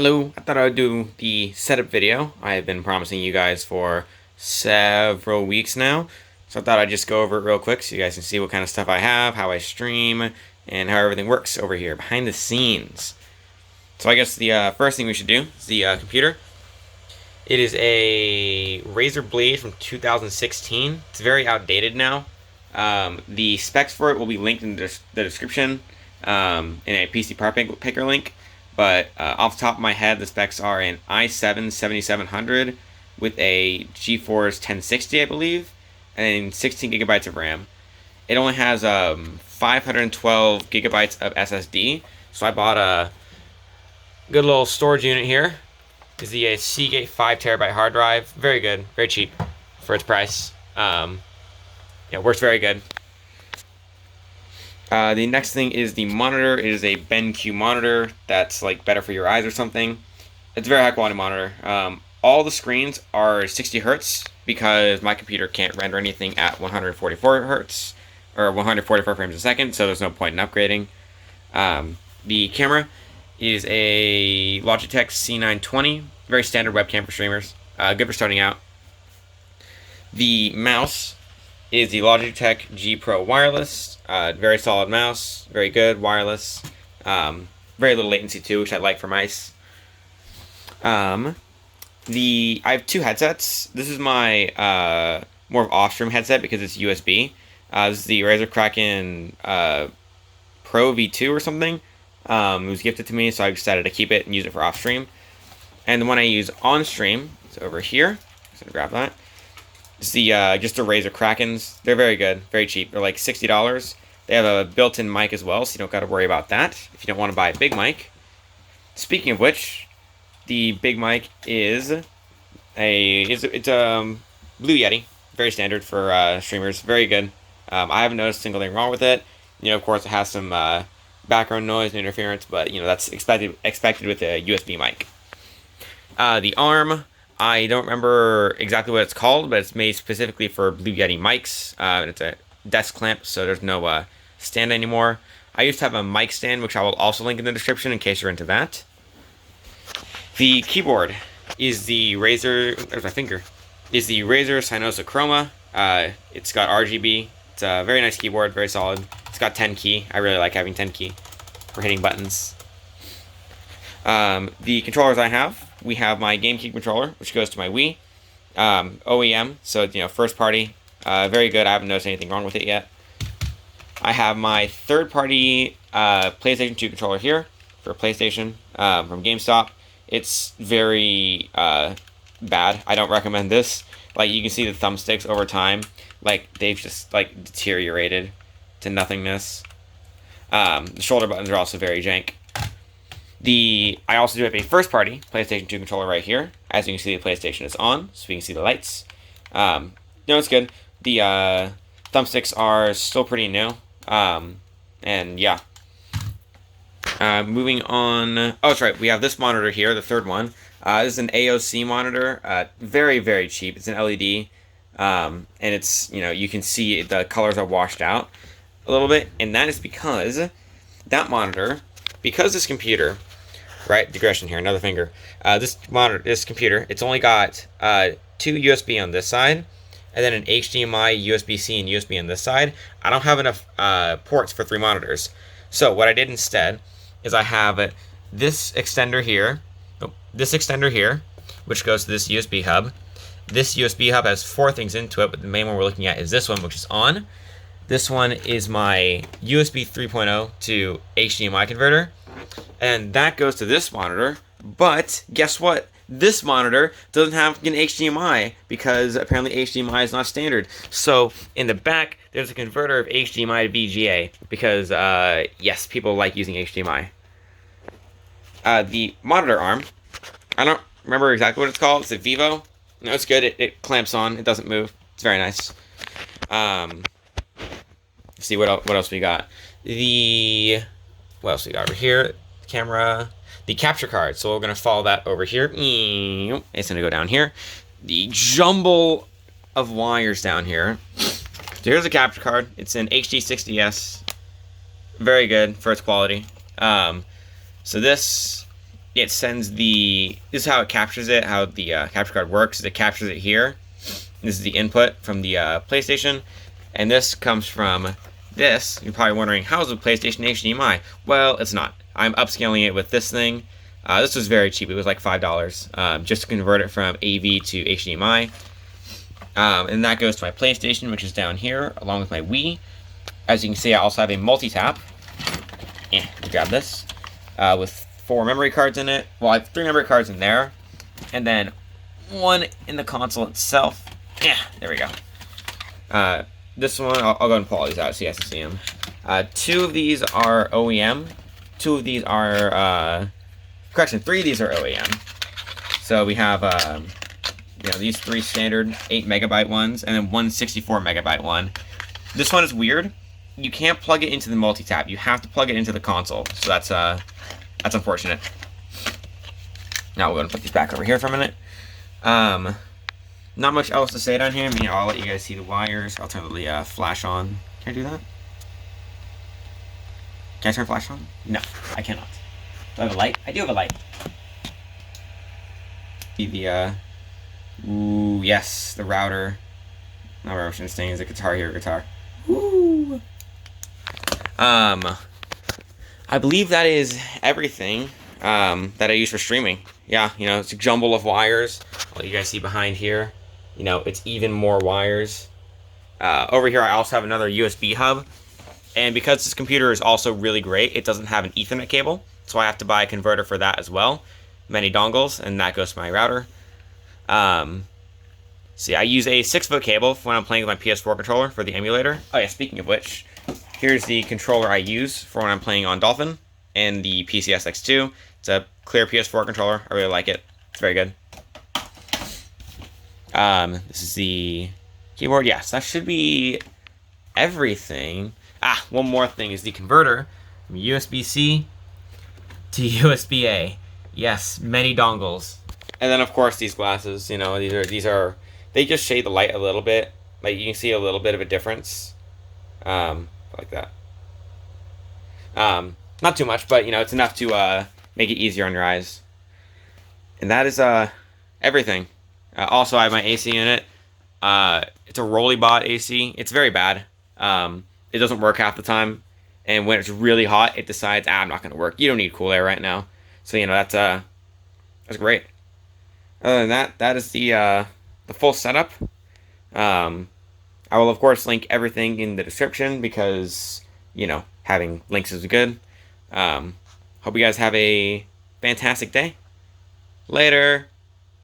Hello, I thought I would do the setup video I have been promising you guys for several weeks now. So I thought I'd just go over it real quick so you guys can see what kind of stuff I have, how I stream, and how everything works over here behind the scenes. So I guess the first thing we should do is the computer. It is a Razer Blade from 2016. It's very outdated now. The specs for it will be linked in the description in a PC Part Picker link. But off the top of my head, the specs are an i7 7700 with a GeForce 1060, I believe, and 16 gigabytes of RAM. It only has 512 gigabytes of SSD, so I bought a good little storage unit here. This is the Seagate 5 terabyte hard drive. Very good, very cheap for its price. Works very good. The next thing is the monitor. It is a BenQ monitor that's like better for your eyes or something. It's a very high quality monitor. All the screens are 60 hertz because my computer can't render anything at 144 hertz or 144 frames a second, so there's no point in upgrading. The camera is a Logitech C920, very standard webcam for streamers. Good for starting out. The mouse is the Logitech G Pro Wireless. Very solid mouse, very good, wireless. Very little latency too, which I like for mice. I have two headsets. This is my more of off-stream headset because it's USB. This is the Razer Kraken Pro V2 or something. It was gifted to me, so I decided to keep it and use it for off-stream. And the one I use on-stream is over here. So to grab that. It's the just the Razer Krakens. They're very good, very cheap. They're like $60. They have a built-in mic as well, so you don't got to worry about that if you don't want to buy a big mic. Speaking of which, the big mic is it's a Blue Yeti, very standard for streamers, very good. I haven't noticed a single thing wrong with it. Of course, it has some background noise and interference, but that's expected with a USB mic. The arm. I don't remember exactly what it's called, but it's made specifically for Blue Yeti mics. It's a desk clamp, so there's no stand anymore. I used to have a mic stand, which I will also link in the description in case you're into that. The keyboard is the Razer. There's my finger. Is the Razer Synosa Chroma. It's got RGB. It's a very nice keyboard, very solid. It's got 10 key. I really like having 10 key for hitting buttons. The controllers I have. We have my GameCube controller, which goes to my Wii. OEM, so first party. Very good. I haven't noticed anything wrong with it yet. I have my third party PlayStation 2 controller here for PlayStation from GameStop. It's very bad. I don't recommend this. Like, you can see the thumbsticks over time, like they've just like deteriorated to nothingness. The shoulder buttons are also very jank. I also do have a first-party PlayStation 2 controller right here. As you can see, the PlayStation is on, so we can see the lights. It's good. The thumbsticks are still pretty new. And yeah. Moving on. Oh, that's right. We have this monitor here, the third one. This is an AOC monitor. Very, very cheap. It's an LED. And it's, you can see the colors are washed out a little bit. And that is because that monitor, because this computer... Right, digression here, another finger. This computer, it's only got two USB on this side, and then an HDMI, USB-C, and USB on this side. I don't have enough ports for 3 monitors. So what I did instead is I have this extender here, which goes to this USB hub. This USB hub has 4 things into it, but the main one we're looking at is this one, which is on. This one is my USB 3.0 to HDMI converter. And that goes to this monitor, but guess what? This monitor doesn't have an HDMI because apparently HDMI is not standard. So in the back, there's a converter of HDMI to VGA because, yes, people like using HDMI. The monitor arm, I don't remember exactly what it's called. It's a Vivo. No, it's good. It clamps on. It doesn't move. It's very nice. Let's see what else we got. What else we got over here? Camera, the capture card. So we're going to follow that over here. It's going to go down here. The jumble of wires down here. So here's a capture card. It's an HD60S. Very good for its quality. So this it sends the, this is how it captures it, how the capture card works, is it captures it here. This is the input from the PlayStation, and this comes from this. You're probably wondering, how is the PlayStation HDMI? Well, it's not. I'm upscaling it with this thing. This was very cheap. It was like $5 just to convert it from AV to HDMI. And that goes to my PlayStation, which is down here, along with my Wii. As you can see, I also have a multi-tap. Grab this. With 4 memory cards in it. Well, I have 3 memory cards in there. And then 1 in the console itself. There we go. This one, I'll go and pull all these out so you guys can see them. 2 of these are OEM. 2 of these are, correction, 3 of these are OEM. So we have, these 3 standard 8 megabyte ones, and then 1 64 megabyte one. This one is weird. You can't plug it into the multi-tap. You have to plug it into the console. So that's unfortunate. Now we're going to put these back over here for a minute. Not much else to say down here. I mean, I'll let you guys see the wires. I'll turn the flash on. Can I do that? Can I turn flash on? No, I cannot. Do I have a light? I do have a light. Ooh, yes, the router. Not Motion Instinct, is a Guitar Hero guitar. Ooh. I believe that is everything that I use for streaming. Yeah, it's a jumble of wires. I'll let you guys see behind here. It's even more wires. Over here, I also have another USB hub. And because this computer is also really great, it doesn't have an Ethernet cable. So I have to buy a converter for that as well. Many dongles, and that goes to my router. See, I use a 6-foot cable when I'm playing with my PS4 controller for the emulator. Oh yeah, speaking of which, here's the controller I use for when I'm playing on Dolphin and the PCS X2. It's a clear PS4 controller. I really like it. It's very good. This is the keyboard. Yes, that should be everything. One more thing is the converter from USB-C to USB-A. Yes, many dongles. And then of course these glasses, these are they just shade the light a little bit. Like you can see a little bit of a difference. Like that. Not too much, but it's enough to make it easier on your eyes. And that is everything. Also, I have my AC unit. It's a Rolleibot AC. It's very bad. It doesn't work half the time, and when it's really hot, it decides, I'm not going to work. You don't need cool air right now. So that's great. Other than that, that is the full setup. I will of course link everything in the description because having links is good. Hope you guys have a fantastic day. Later.